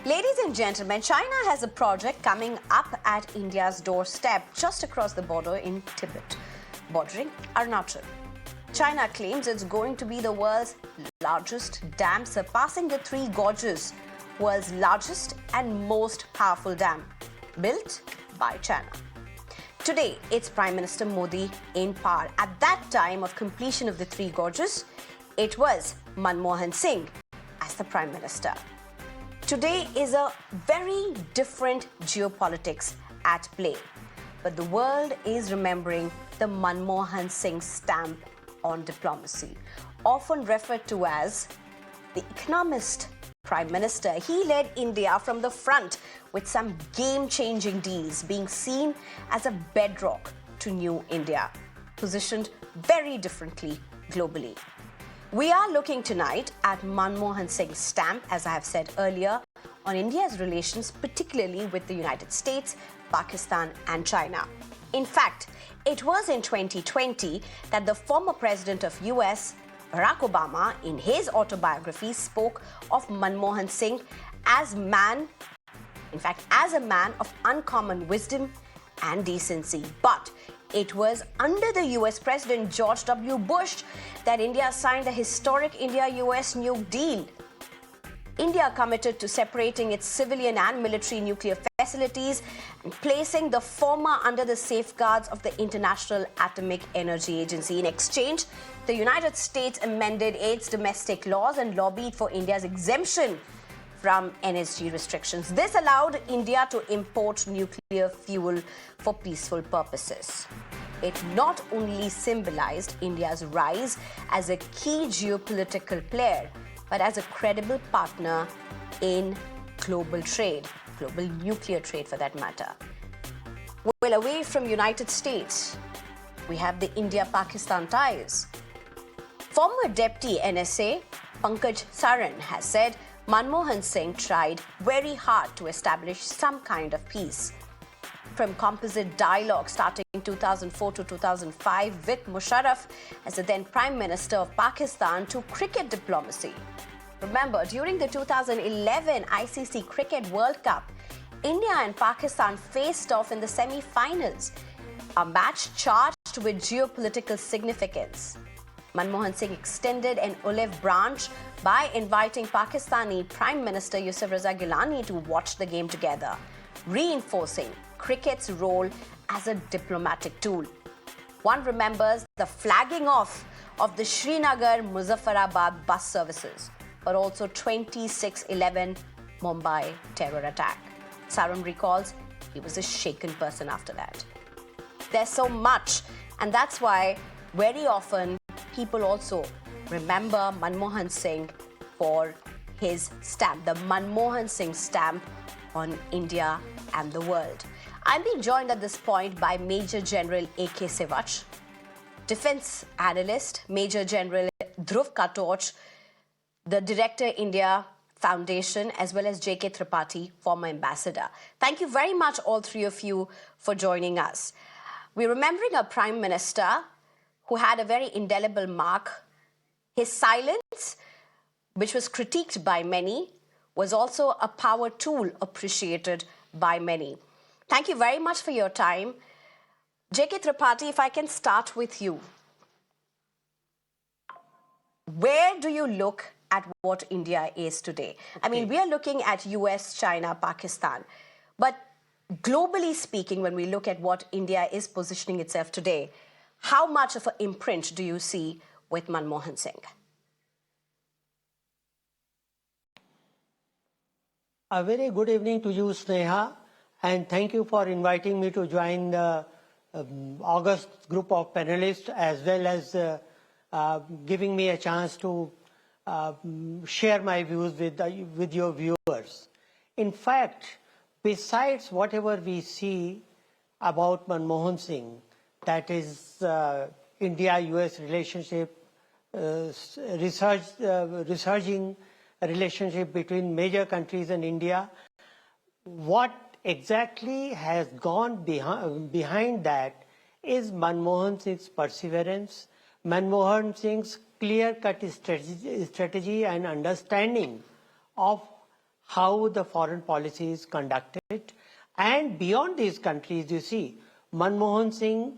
Ladies and gentlemen, China has a project coming up at India's doorstep just across the border in Tibet, bordering Arunachal. China claims it's going to be the world's largest dam, surpassing the Three Gorges, world's largest and most powerful dam, built by China. Today, it's Prime Minister Modi in power. At that time of completion of the Three Gorges, it was Manmohan Singh as the Prime Minister. Today is a very different geopolitics at play, but the world is remembering the Manmohan Singh stamp on diplomacy, often referred to as the economist Prime Minister. He led India from the front with some game-changing deals, being seen as a bedrock to new India, positioned very differently globally. We are looking tonight at Manmohan Singh's stamp, as I have said earlier, on India's relations, particularly with the United States, Pakistan and China. In fact, it was in 2020 that the former president of US, Barack Obama, in his autobiography, spoke of Manmohan Singh as a man of uncommon wisdom and decency. But it was under the US President George W. Bush that India signed the historic India-US nuke deal. India committed to separating its civilian and military nuclear facilities and placing the former under the safeguards of the International Atomic Energy Agency. In exchange, the United States amended its domestic laws and lobbied for India's exemption from NSG restrictions. This allowed India to import nuclear fuel for peaceful purposes. It not only symbolized India's rise as a key geopolitical player, but as a credible partner in global trade, global nuclear trade for that matter. Well, away from United States, we have the India-Pakistan ties. Former Deputy NSA, Pankaj Saran, has said Manmohan Singh tried very hard to establish some kind of peace. From composite dialogue starting in 2004 to 2005 with Musharraf as the then Prime Minister of Pakistan to cricket diplomacy. Remember, during the 2011 ICC Cricket World Cup, India and Pakistan faced off in the semi-finals, a match charged with geopolitical significance. Manmohan Singh extended an olive branch by inviting Pakistani Prime Minister Yusuf Raza Gilani to watch the game together, reinforcing cricket's role as a diplomatic tool. One remembers the flagging off of the Srinagar-Muzaffarabad bus services, but also 26/11 Mumbai terror attack. Saran recalls he was a shaken person after that. There's so much, and that's why very often people also remember Manmohan Singh for his stamp, the Manmohan Singh stamp on India and the world. I'm being joined at this point by Major General A.K. Sewach, Defense Analyst, Major General Dhruv Katoch, the Director, India Foundation, as well as JK Tripathi, former ambassador. Thank you very much, all three of you, for joining us. We're remembering a Prime Minister who had a very indelible mark. His silence, which was critiqued by many, was also a power tool appreciated by many. Thank you very much for your time. JK Tripathi, if I can start with you. Where do you look at what India is today? I mean, we are looking at US, China, Pakistan. But globally speaking, when we look at what India is positioning itself today, how much of an imprint do you see with Manmohan Singh? A very good evening to you, Sneha, and thank you for inviting me to join the August group of panelists, as well as giving me a chance to share my views with your viewers. In fact, besides whatever we see about Manmohan Singh, that is India-US relationship, resurging relationship between major countries and India, what exactly has gone behind that is Manmohan Singh's perseverance, Manmohan Singh's clear-cut strategy and understanding of how the foreign policy is conducted. And beyond these countries, you see, Manmohan Singh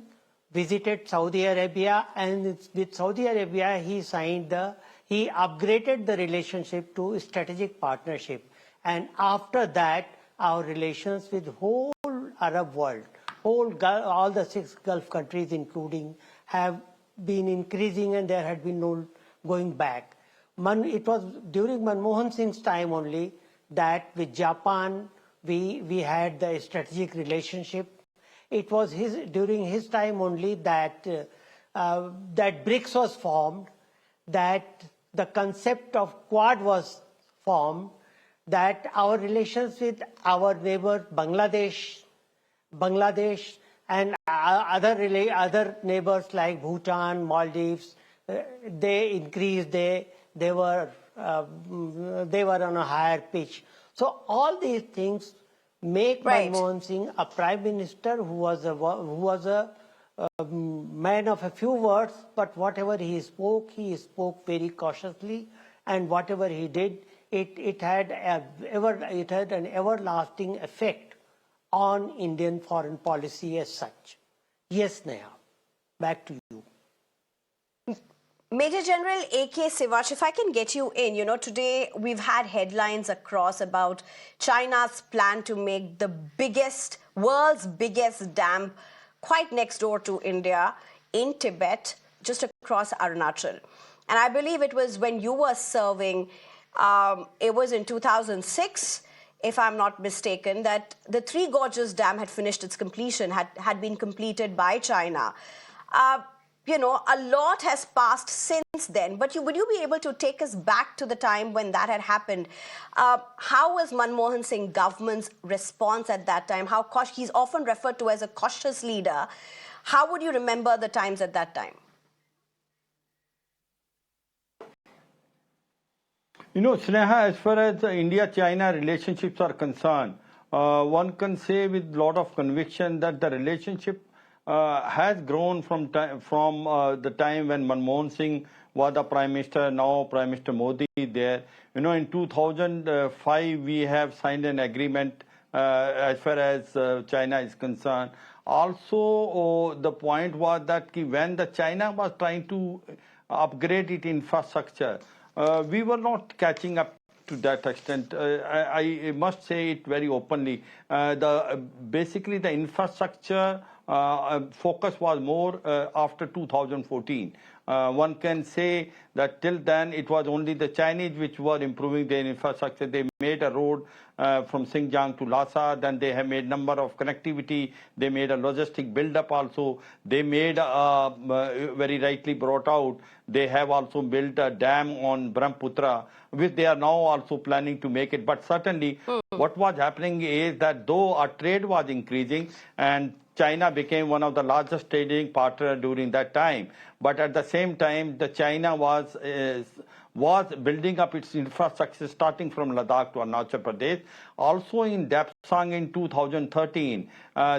visited Saudi Arabia, and with Saudi Arabia, he upgraded the relationship to strategic partnership. And after that, our relations with whole Arab world, all the 6 Gulf countries including, have been increasing, and there had been no going back. It was during Manmohan Singh's time only that with Japan we had the strategic relationship. It was during his time only that that BRICS was formed, that the concept of Quad was formed, that our relations with our neighbor Bangladesh and other neighbors like Bhutan, Maldives, they increased. They were on a higher pitch. So all these things make Manmohan Singh a prime minister who was a man of a few words, but whatever he spoke very cautiously, and whatever he did, it had an everlasting effect on Indian foreign policy as such. Yes, Sneha, back to you. Major General A.K. Sivash, if I can get you in, today we've had headlines across about China's plan to make the world's biggest dam quite next door to India in Tibet, just across Arunachal. And I believe it was when you were serving, it was in 2006, if I'm not mistaken, that the Three Gorges Dam had finished its completion, had been completed by China. A lot has passed since then, but would you be able to take us back to the time when that had happened? How was Manmohan Singh government's response at that time? He's often referred to as a cautious leader. How would you remember the times at that time? Sneha, as far as the India-China relationships are concerned, one can say with a lot of conviction that the relationship has grown from the time when Manmohan Singh was the Prime Minister, now Prime Minister Modi there. In 2005, we have signed an agreement as far as China is concerned. Also, the point was that when the China was trying to upgrade its infrastructure, we were not catching up to that extent. I must say it very openly. Basically, the infrastructure focus was more after 2014. One can say that till then it was only the Chinese which were improving their infrastructure. They made a road from Xinjiang to Lhasa, then they have made number of connectivity, they made a logistic build-up also, they made, very rightly brought out, they have also built a dam on Brahmaputra, which they are now also planning to make it. But certainly what was happening is that though our trade was increasing and China became one of the largest trading partners during that time, but at the same time, the China was building up its infrastructure starting from Ladakh to Arunachal Pradesh. Also in Dapsang in 2013,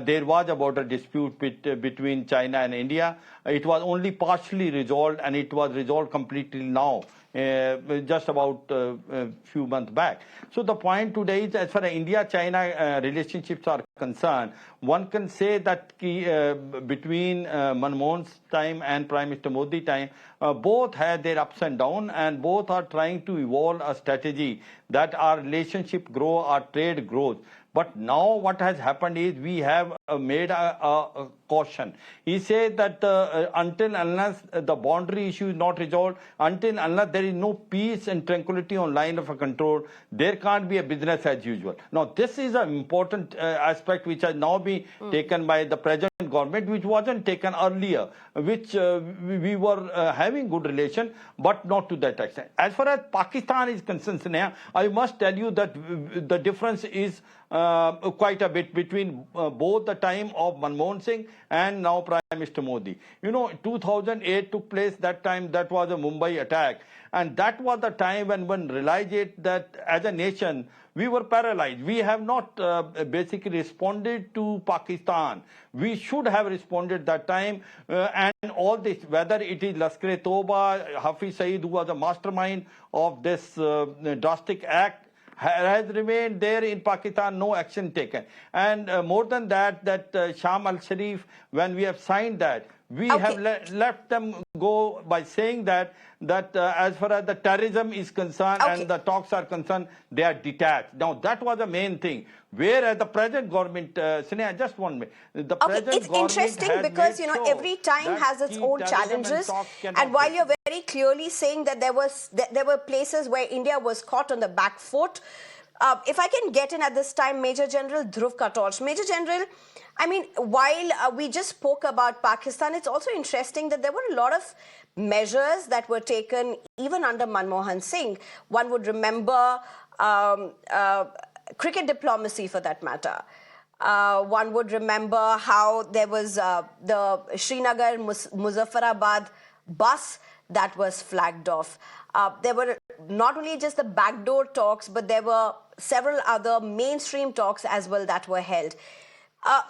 there was a border dispute between China and India. It was only partially resolved, and it was resolved completely now, just about a few months back. So the point today is, as far as India-China relationships are concerned, one can say that between Manmohan's time and Prime Minister Modi time, both had their ups and downs, and both are trying to evolve a strategy that our relationship grow, our trade grows. But now what has happened is we have made a caution. He said that until unless the boundary issue is not resolved, until unless there is no peace and tranquility on line of control, there can't be a business as usual. Now this is an important aspect which has now been taken by the present government, which wasn't taken earlier, which we were having good relation, but not to that extent. As far as Pakistan is concerned, Sneha, I must tell you that the difference is quite a bit between both the time of Manmohan Singh and now Prime Minister Modi. 2008 took place, that time that was a Mumbai attack, and that was the time when one realized that as a nation we were paralyzed. We have not basically responded to Pakistan. We should have responded that time, and all this, whether it is Lashkar-e-Toba, Hafiz Saeed, who was the mastermind of this drastic act, has remained there in Pakistan, no action taken. And more than that, Sham al-Sharif, when we have signed that, we have left them go by saying that as far as the terrorism is concerned and the talks are concerned, they are detached. Now, that was the main thing. Whereas the present government, Sneha, just 1 minute. The present it's interesting because, you know, every time has its own challenges. And while you're very clearly saying that there were places where India was caught on the back foot, if I can get in at this time, Major General Dhruv Katoch. Major General, I mean, while we just spoke about Pakistan, it's also interesting that there were a lot of measures that were taken even under Manmohan Singh. One would remember cricket diplomacy, for that matter. One would remember how there was the Srinagar Muzaffarabad bus that was flagged off. There were not only just the backdoor talks, but there were several other mainstream talks as well that were held.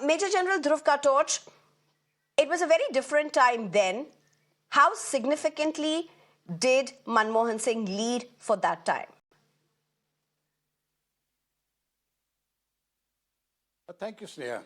Major General Dhruv Katoch, it was a very different time then. How significantly did Manmohan Singh lead for that time? Thank you, Sneha.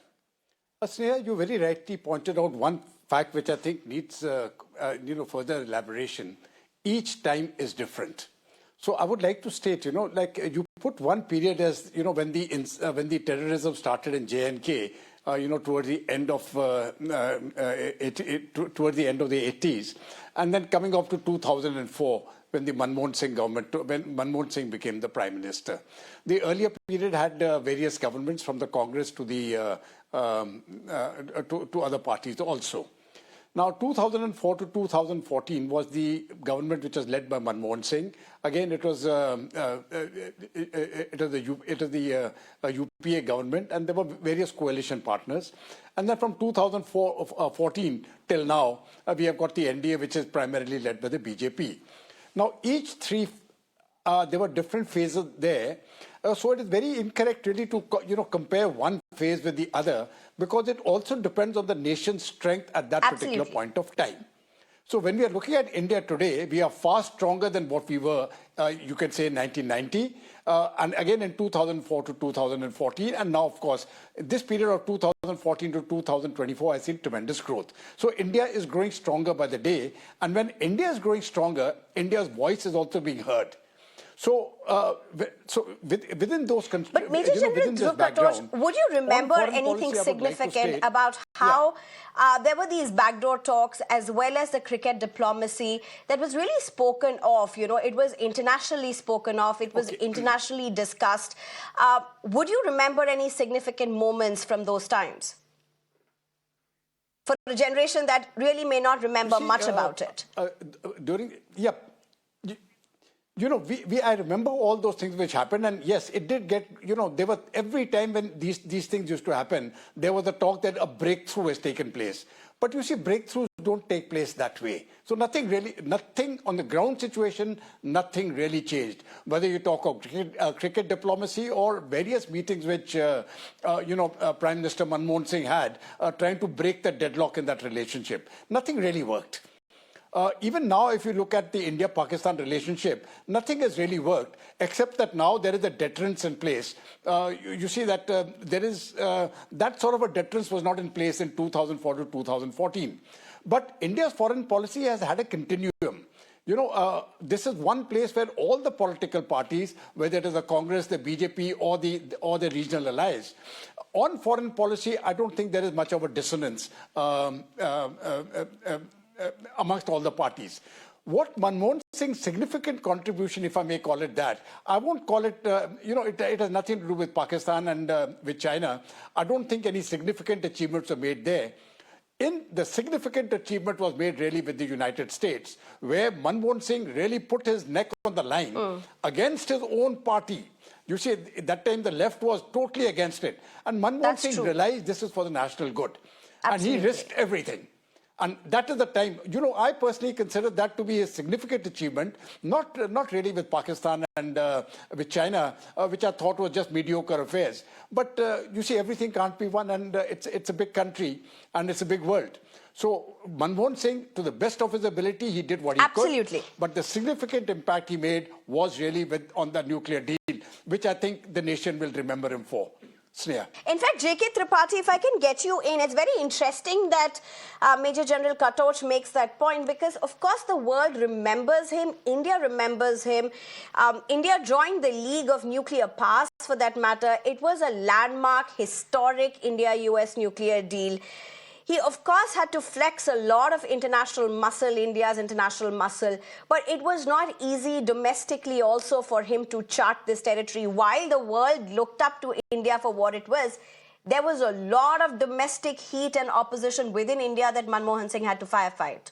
Sneha, you very rightly pointed out one fact which I think needs further elaboration. Each time is different. So I would like to state, like you put one period as, when the terrorism started in J&K, towards the end of towards the end of the 80s, and then coming up to 2004. When the Manmohan Singh government, when Manmohan Singh became the Prime Minister. The earlier period had various governments from the Congress to the to other parties also. Now, 2004 to 2014 was the government which was led by Manmohan Singh. Again, it was the UPA government, and there were various coalition partners. And then from 2014 till now, we have got the NDA, which is primarily led by the BJP. Now, each three, there were different phases there. So it is very incorrect really to compare one phase with the other, because it also depends on the nation's strength at that particular point of time. So when we are looking at India today, we are far stronger than what we were, you can say, in 1990, and again in 2004 to 2014, and now, of course, this period of 2014 to 2024 has seen tremendous growth. So India is growing stronger by the day, and when India is growing stronger, India's voice is also being heard. So, within those constraints, but Major General Dhruv Katoch, would you remember anything significant about how there were these backdoor talks as well as the cricket diplomacy that was really spoken of? It was internationally spoken of. It was internationally discussed. Would you remember any significant moments from those times? For a generation that really may not remember much about it. I remember all those things which happened, and yes, it did get, there were, every time when these things used to happen, there was a talk that a breakthrough has taken place. But you see, breakthroughs don't take place that way. So nothing on the ground situation, nothing really changed. Whether you talk of cricket diplomacy or various meetings which, Prime Minister Manmohan Singh had, trying to break the deadlock in that relationship, nothing really worked. Even now, if you look at the India-Pakistan relationship, nothing has really worked, except that now there is a deterrence in place. You see that there is that sort of a deterrence was not in place in 2004 to 2014. But India's foreign policy has had a continuum. This is one place where all the political parties, whether it is the Congress, the BJP, or the regional allies, on foreign policy, I don't think there is much of a dissonance amongst all the parties. What Manmohan Singh's significant contribution, if I may call it that, I won't call it, it has nothing to do with Pakistan and with China. I don't think any significant achievements were made there. The significant achievement was made really with the United States, where Manmohan Singh really put his neck on the line against his own party. You see, at that time, the left was totally against it. And Manmohan Singh realized this is for the national good. Absolutely. And he risked everything. And that is the time, I personally consider that to be a significant achievement, not really with Pakistan and with China, which I thought was just mediocre affairs. But you see, everything can't be won, and it's a big country and it's a big world. So Manmohan Singh, to the best of his ability, he did what he could. But the significant impact he made was really on the nuclear deal. which I think the nation will remember him for. Sneha. In fact, JK Tripathi, if I can get you in, it's very interesting that Major General Katoch makes that point because, of course, the world remembers him. India remembers him. India joined the League of Nuclear Powers, for that matter. It was a landmark, historic India-US nuclear deal. He, of course, had to flex a lot of international muscle, India's international muscle, but it was not easy domestically also for him to chart this territory. While the world looked up to India for what it was, there was a lot of domestic heat and opposition within India that Manmohan Singh had to firefight.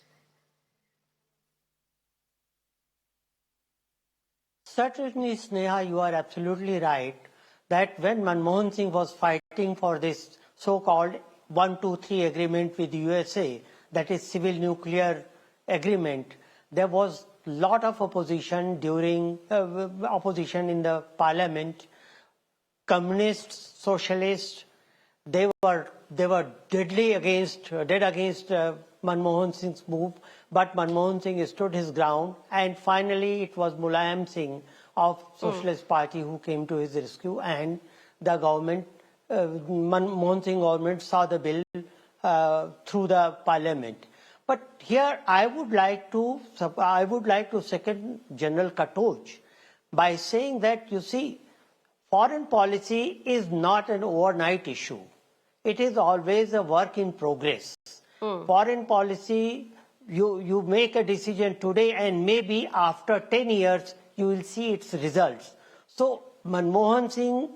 Certainly, Sneha, you are absolutely right that when Manmohan Singh was fighting for this so-called 123 agreement with the USA, that is civil nuclear agreement, there was a lot of opposition during opposition in the parliament. Communists, socialists, they were dead against Manmohan Singh's move, but Manmohan Singh stood his ground, and finally it was Mulayam Singh of Socialist Party who came to his rescue, and the government, Manmohan Singh government, saw the bill through the parliament. But here I would like to second General Katoch by saying that, you see, foreign policy is not an overnight issue. It is always a work in progress. Foreign policy, you make a decision today and maybe after 10 years you will see its results. So Manmohan Singh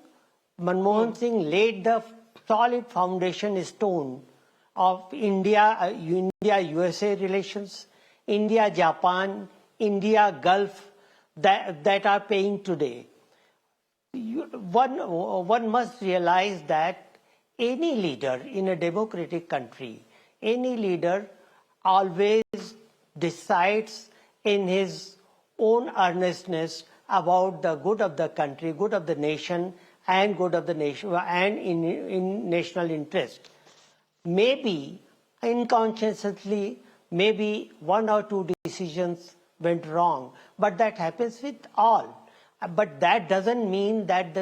laid the solid foundation stone of India-USA relations, India-Japan, India-Gulf that are paying today. One must realize that any leader in a democratic country, any leader always decides in his own earnestness about the good of the country, good of the nation, and good of the nation, and in national interest. Maybe unconsciously, maybe one or two decisions went wrong, but that happens with all. But that doesn't mean that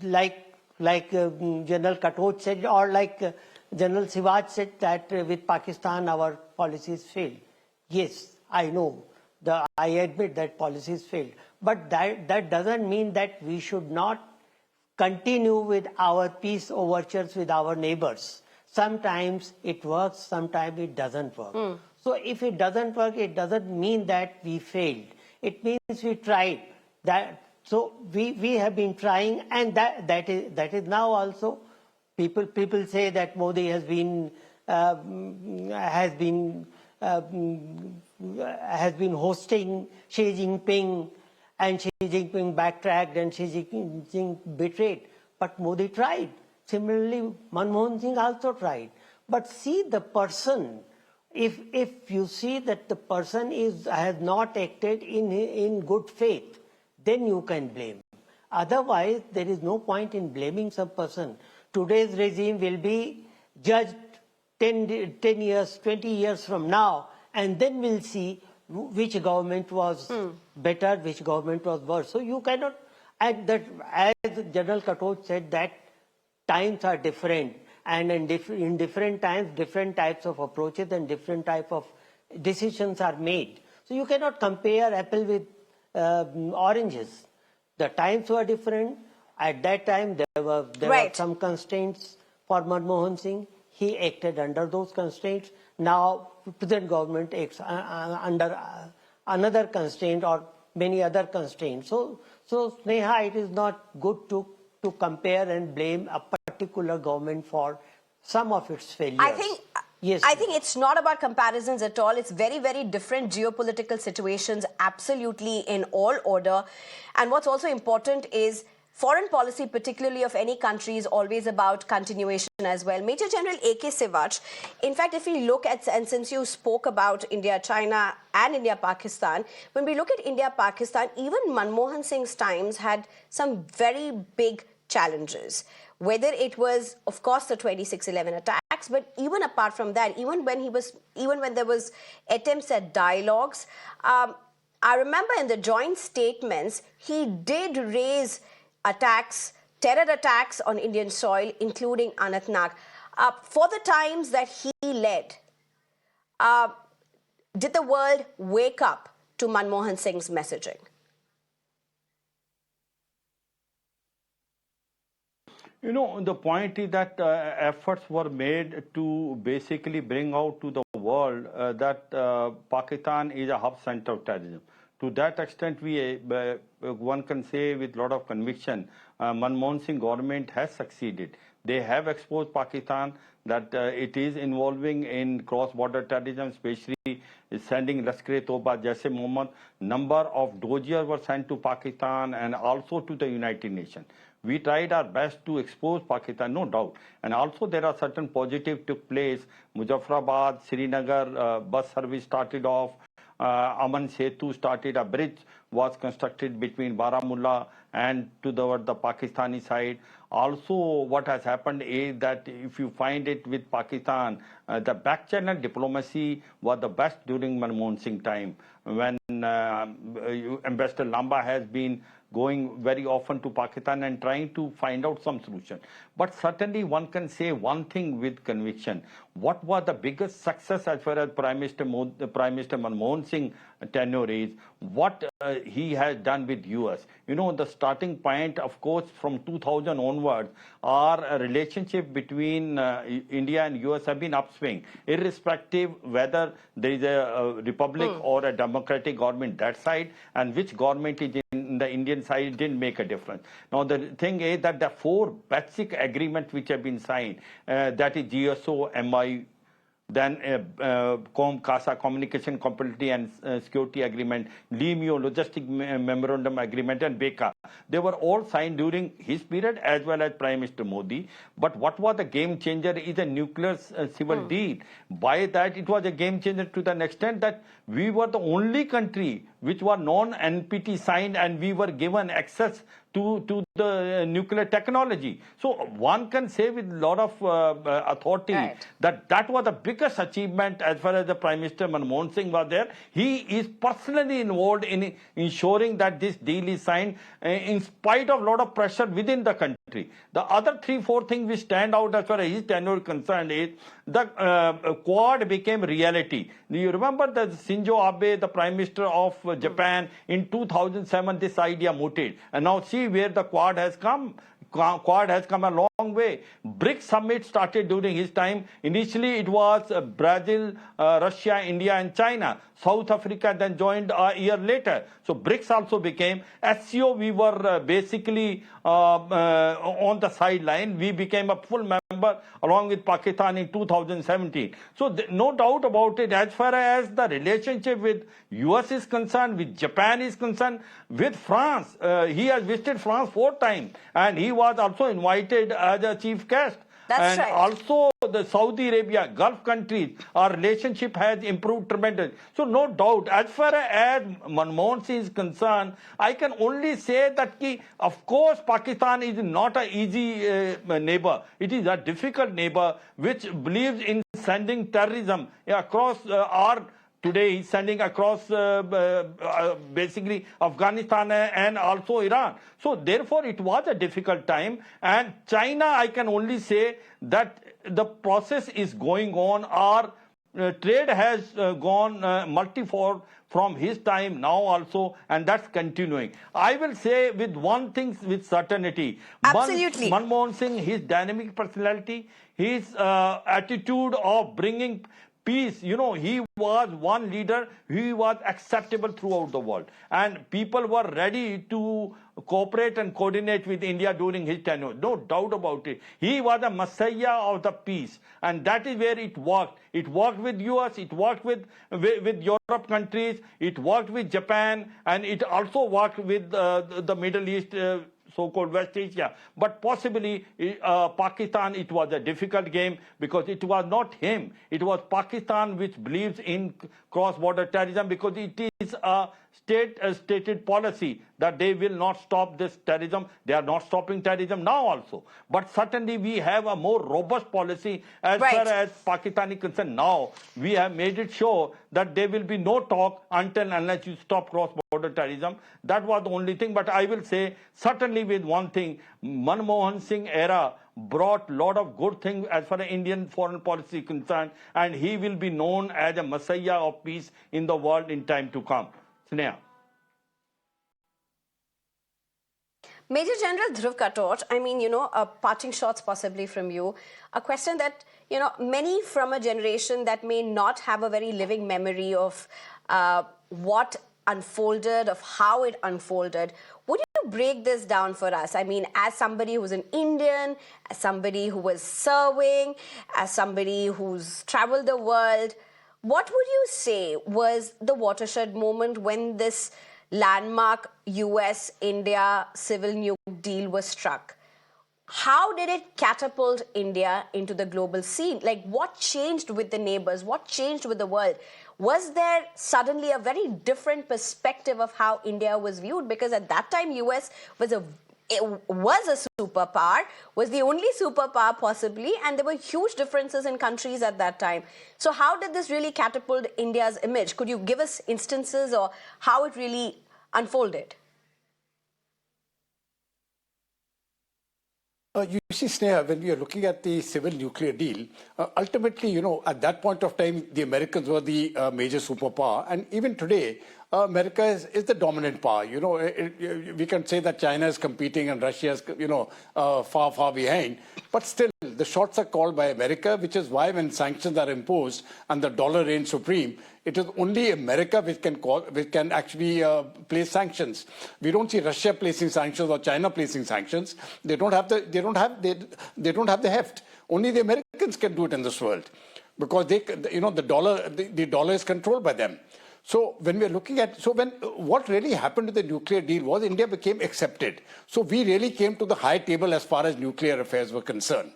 like General Katoch said, or like General Siwaj said, that with Pakistan our policies failed. Yes, I know. I admit that policies failed. But that doesn't mean that we should not continue with our peace overtures with our neighbors. Sometimes it works, sometimes it doesn't work. So if it doesn't work, it doesn't mean that we failed. It means we tried. So we have been trying, and that is now also people say that Modi has been hosting Xi Jinping, and Xi Jinping backtracked and Xi Jinping betrayed. But Modi tried. Similarly, Manmohan Singh also tried. But see the person. If you see that the person has not acted in good faith, then you can blame. Otherwise, there is no point in blaming some person. Today's regime will be judged 10 years, 20 years from now, and then we'll see which government was better, which government was worse. So you cannot, as General Katoch said, that times are different, and in different times, different types of approaches and different type of decisions are made. So you cannot compare apple with oranges. The times were different. At that time, there were some constraints for Manmohan Singh. He acted under those constraints. Now, present government acts under another constraint or many other constraints. So Sneha, it is not good to compare and blame a particular government for some of its failures. I think it's not about comparisons at all. It's very, very different geopolitical situations, absolutely in all order. And what's also important is foreign policy, particularly of any country, is always about continuation as well. Major General AK Sivach, in fact, if we look at, and since you spoke about India-China and India-Pakistan, when we look at India-Pakistan, even Manmohan Singh's times had some very big challenges. Whether it was, of course, the 26/11 attacks, but even apart from that, even when there was attempts at dialogues, I remember in the joint statements, he did raise attacks, terror attacks on Indian soil, including Anantnag. For the times that he led, did the world wake up to Manmohan Singh's messaging? You know, the point is that efforts were made to basically bring out to the world that Pakistan is a hub center of terrorism. To that extent, one can say with a lot of conviction, Manmohan Singh government has succeeded. They have exposed Pakistan that it is involving in cross-border terrorism, especially sending Lashkar-e-Toba, Jaish-e-Mohammed. Number of doziers were sent to Pakistan and also to the United Nations. We tried our best to expose Pakistan, no doubt. And also there are certain positive took place. Muzaffarabad, Srinagar bus service started off. Aman Setu started, a bridge was constructed between Baramulla and to the Pakistani side. Also, what has happened is that if you find it with Pakistan, the back channel diplomacy was the best during Manmohan Singh time, when Ambassador Lamba has been going very often to Pakistan and trying to find out some solution. But certainly one can say one thing with conviction. What was the biggest success as far as Prime Minister Manmohan Singh tenure is? What he has done with US. You know, the starting point, of course, from 2000 onwards, our relationship between India and US have been upswing, irrespective whether there is a republic or a democratic government that side, and which government is in the Indian side didn't make a difference. Now, the thing is that the four basic agreements which have been signed, that is GSO, MI, then CASA, Communication Compatibility and Security Agreement, LIMIO, Logistic Memorandum Agreement, and BECA. They were all signed during his period as well as Prime Minister Modi. But what was the game changer is a nuclear civil deal. By that, it was a game changer to the extent that we were the only country which were non-NPT signed, and we were given access to the nuclear technology. So one can say with a lot of authority that was the biggest achievement as far as the Prime Minister Manmohan Singh was there. He is personally involved in ensuring that this deal is signed in spite of a lot of pressure within the country. The other 3-4 things which stand out as far as his tenure is concerned is the Quad became reality. Do you remember that Shinzo Abe, the Prime Minister of Japan, in 2007 this idea mooted, and now see where the Quad has come. Quad has come a long way. BRICS summit started during his time. Initially, it was Brazil, Russia, India, and China. South Africa then joined a year later. So BRICS also became. SCO, we were basically on the sideline. We became a full member along with Pakistan in 2017. So no doubt about it, as far as the relationship with US is concerned, with Japan is concerned, with France. He has visited France 4 times, and he was also invited as a chief guest. That's and right. Also the Saudi Arabia, Gulf countries, our relationship has improved tremendously. So no doubt, as far as Manmohan Singh is concerned, I can only say that of course Pakistan is not an easy neighbor. It is a difficult neighbor which believes in sending terrorism across our. Today he's sending across basically Afghanistan and also Iran. So therefore it was a difficult time. And China, I can only say that the process is going on. Our trade has gone multifold from his time now also, and that's continuing. I will say with one thing with certainty. Absolutely. Manmohan Singh, his dynamic personality, his attitude of bringing peace. You know, he was one leader, he was acceptable throughout the world. And people were ready to cooperate and coordinate with India during his tenure. No doubt about it. He was a messiah of the peace. And that is where it worked. It worked with US, it worked with Europe countries, it worked with Japan, and it also worked with the Middle East, so-called West Asia. But possibly Pakistan, it was a difficult game because it was not him. It was Pakistan which believes in cross-border terrorism because it is a stated policy that they will not stop this terrorism. They are not stopping terrorism now also. But certainly we have a more robust policy as Right. far as Pakistan is concerned. Now we have made it sure that there will be no talk until unless you stop cross-border terrorism. That was the only thing. But I will say certainly with one thing, Manmohan Singh era brought a lot of good things as far as Indian foreign policy is concerned, and he will be known as a messiah of peace in the world in time to come. Sneha. Major General Dhruv Katot, I mean, parting shots possibly from you. A question that, many from a generation that may not have a very living memory of what unfolded, of how it unfolded. Would you break this down for us? I mean, as somebody who's an Indian, as somebody who was serving, as somebody who's traveled the world, what would you say was the watershed moment when this landmark US-India civil nuke deal was struck? How did it catapult India into the global scene? Like, what changed with the neighbors? What changed with the world? Was there suddenly a very different perspective of how India was viewed? Because at that time, US was a superpower, was the only superpower possibly, and there were huge differences in countries at that time. So how did this really catapult India's image? Could you give us instances or how it really unfolded? You see, Sneha, when we are looking at the civil nuclear deal, ultimately, at that point of time, the Americans were the major superpower. And even today, America is the dominant power. We can say that China is competing and Russia is, far, far behind. But still, the shots are called by America, which is why when sanctions are imposed and the dollar reigns supreme, it is only America which can actually place sanctions. We don't see Russia placing sanctions or China placing sanctions. They don't have the heft. Only the Americans can do it in this world, because the dollar is controlled by them. So when we are looking at, what really happened to the nuclear deal was India became accepted. So we really came to the high table as far as nuclear affairs were concerned.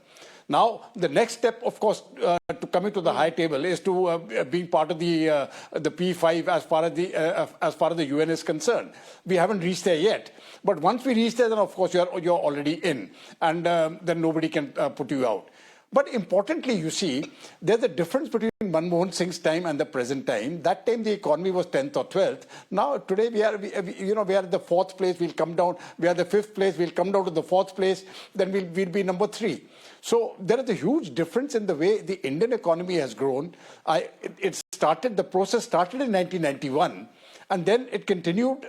Now, the next step, of course, to coming to the high table is to being part of the P5 as far as the UN is concerned. We haven't reached there yet, but once we reach there, then of course you're already in, and then nobody can put you out. But importantly, you see, there's a difference between Manmohan Singh's time and the present time. That time the economy was 10th or 12th. Now today we are at the 4th place. We'll come down. We are the 5th place. We'll come down to the 4th place. Then we'll be number 3. So there is a huge difference in the way the Indian economy has grown. The process started in 1991, and then it continued,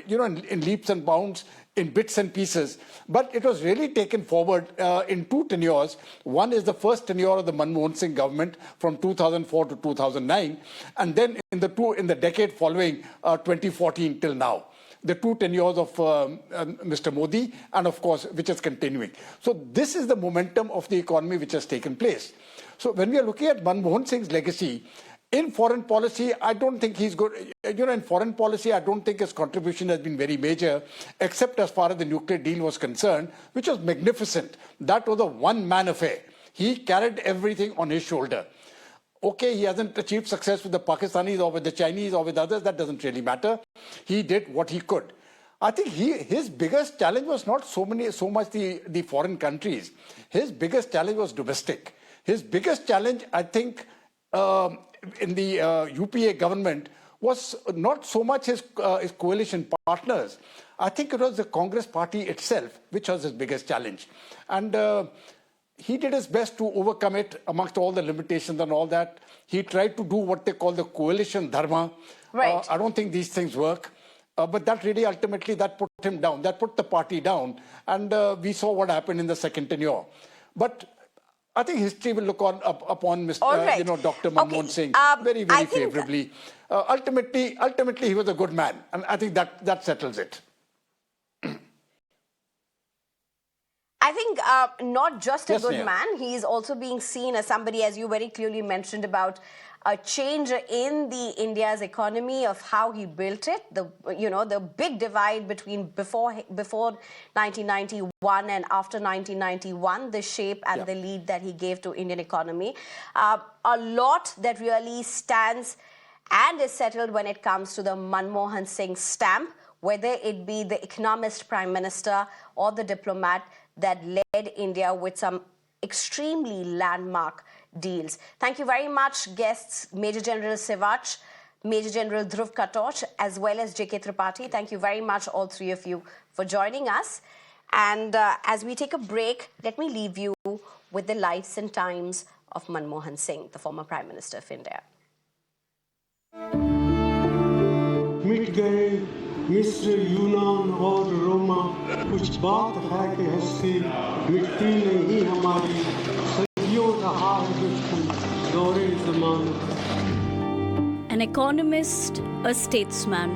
in leaps and bounds, in bits and pieces. But it was really taken forward in 2 tenures. One is the first tenure of the Manmohan Singh government from 2004 to 2009, and then in the decade following 2014 till now. The 2 tenures of Mr. Modi, and of course, which is continuing. So this is the momentum of the economy which has taken place. So when we are looking at Manmohan Singh's legacy, in foreign policy, I don't think he's good. In foreign policy, I don't think his contribution has been very major, except as far as the nuclear deal was concerned, which was magnificent. That was a one-man affair. He carried everything on his shoulder. Okay, he hasn't achieved success with the Pakistanis or with the Chinese or with others. That doesn't really matter. He did what he could. I think his biggest challenge was not so much the foreign countries. His biggest challenge was domestic. His biggest challenge, I think, in the UPA government was not so much his coalition partners. I think it was the Congress party itself which was his biggest challenge. And he did his best to overcome it amongst all the limitations and all that. He tried to do what they call the coalition dharma. Right. I don't think these things work. But that really ultimately, that put him down. That put the party down. And we saw what happened in the second tenure. But I think history will look upon Mr. Right. Dr. Manmohan Singh very, very favorably. Ultimately, he was a good man. And I think that settles it. I think not just a good Sneha. man, he is also being seen as somebody, as you very clearly mentioned, about a change in the India's economy, of how he built it, the big divide between before 1991 and after 1991, the shape and the lead that he gave to Indian economy. A lot that really stands and is settled when it comes to the Manmohan Singh stamp, whether it be the economist prime minister or the diplomat that led India with some extremely landmark deals. Thank you very much, guests Major General Sivach, Major General Dhruv Katoch, as well as JK Tripathi. Thank you very much, all three of you, for joining us. And as we take a break, let me leave you with the lives and times of Manmohan Singh, the former Prime Minister of India. मिट गए मिस्र यूनान और रोमा कुछ बात है कि हंसी मिटती नहीं हमारी सदियों रहा है दुश्मन दौरे ज़माना. An economist, a statesman,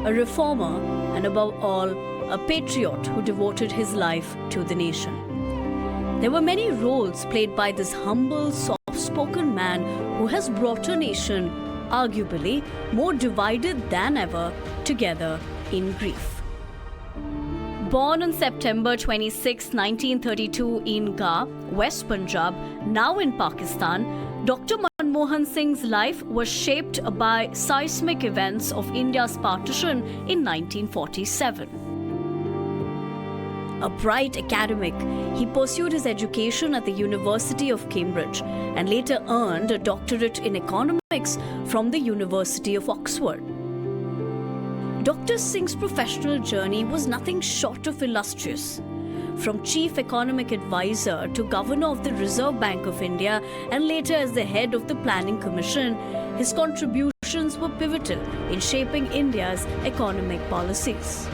a reformer, and above all, a patriot who devoted his life to the nation. There were many roles played by this humble, soft-spoken man who has brought a nation, arguably more divided than ever, together in grief. Born on September 26, 1932 in Gah, West Punjab, now in Pakistan, Dr. Manmohan Singh's life was shaped by seismic events of India's partition in 1947. A bright academic, he pursued his education at the University of Cambridge and later earned a doctorate in economics from the University of Oxford. Dr. Singh's professional journey was nothing short of illustrious. From Chief Economic Advisor to Governor of the Reserve Bank of India and later as the head of the Planning Commission, his contributions were pivotal in shaping India's economic policies.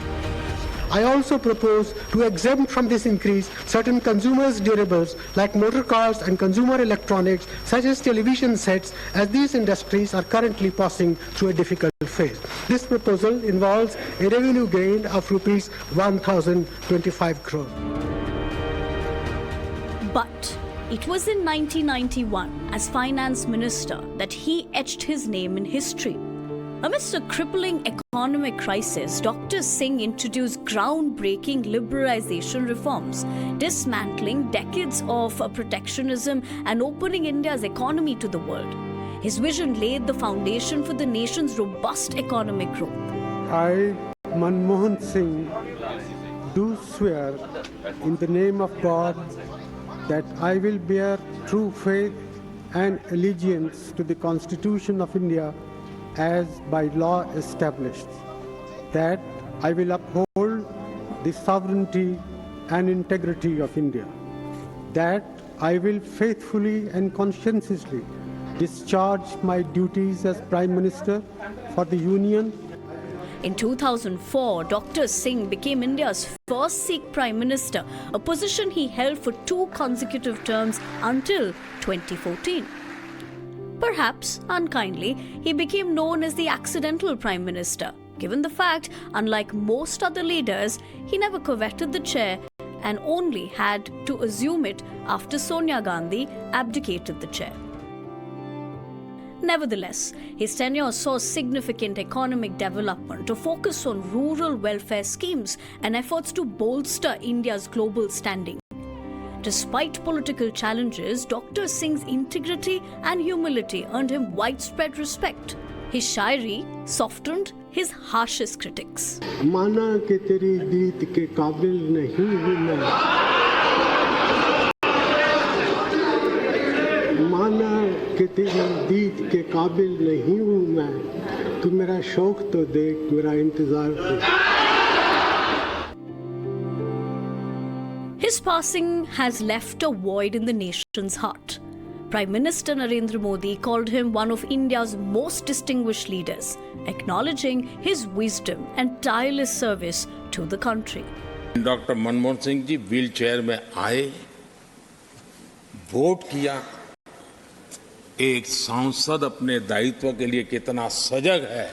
I also propose to exempt from this increase certain consumers' durables like motor cars and consumer electronics such as television sets, as these industries are currently passing through a difficult phase. This proposal involves a revenue gain of rupees 1,025 crores. But it was in 1991, as Finance Minister, that he etched his name in history. Amidst a crippling economic crisis, Dr. Singh introduced groundbreaking liberalization reforms, dismantling decades of protectionism and opening India's economy to the world. His vision laid the foundation for the nation's robust economic growth. I, Manmohan Singh, do swear in the name of God that I will bear true faith and allegiance to the Constitution of India as by law established, that I will uphold the sovereignty and integrity of India, that I will faithfully and conscientiously discharge my duties as Prime Minister for the Union. In 2004, Dr. Singh became India's first Sikh Prime Minister, a position he held for 2 consecutive terms until 2014. Perhaps, unkindly, he became known as the accidental Prime Minister, given the fact, unlike most other leaders, he never coveted the chair and only had to assume it after Sonia Gandhi abdicated the chair. Nevertheless, his tenure saw significant economic development, a focus on rural welfare schemes, and efforts to bolster India's global standing. Despite political challenges, Dr. Singh's integrity and humility earned him widespread respect. His Shayari softened his harshest critics. माना कि तेरी दीद के काबिल नहीं हूँ मैं, माना कि तेरी दीद के काबिल नहीं हूँ मैं, तू मेरा शौक तो देख, मेरा इंतजार देख. His passing has left a void in the nation's heart. Prime Minister Narendra Modi called him one of India's most distinguished leaders, acknowledging his wisdom and tireless service to the country. Doctor Manmohan Singh ji wheel chair में आए, vote किया. एक सांसद अपने दायित्व के लिए कितना सजग है,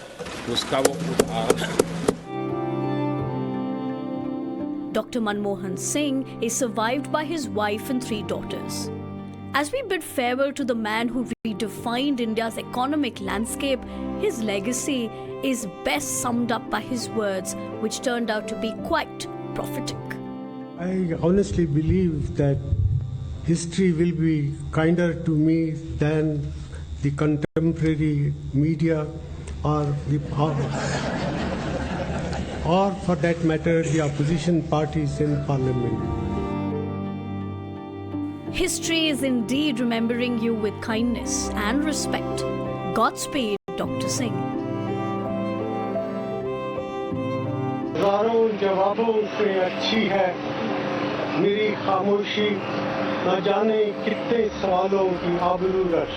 उसका वो उदाहरण है. Dr. Manmohan Singh is survived by his wife and 3 daughters. As we bid farewell to the man who redefined India's economic landscape, his legacy is best summed up by his words, which turned out to be quite prophetic. I honestly believe that history will be kinder to me than the contemporary media, or for that matter, the opposition parties in parliament. History is indeed remembering you with kindness and respect. Godspeed, Dr. Singh. हजारों जवाबों से अच्छी है मेरी खामोशी, न जाने कितने सवालों की आबरू रश।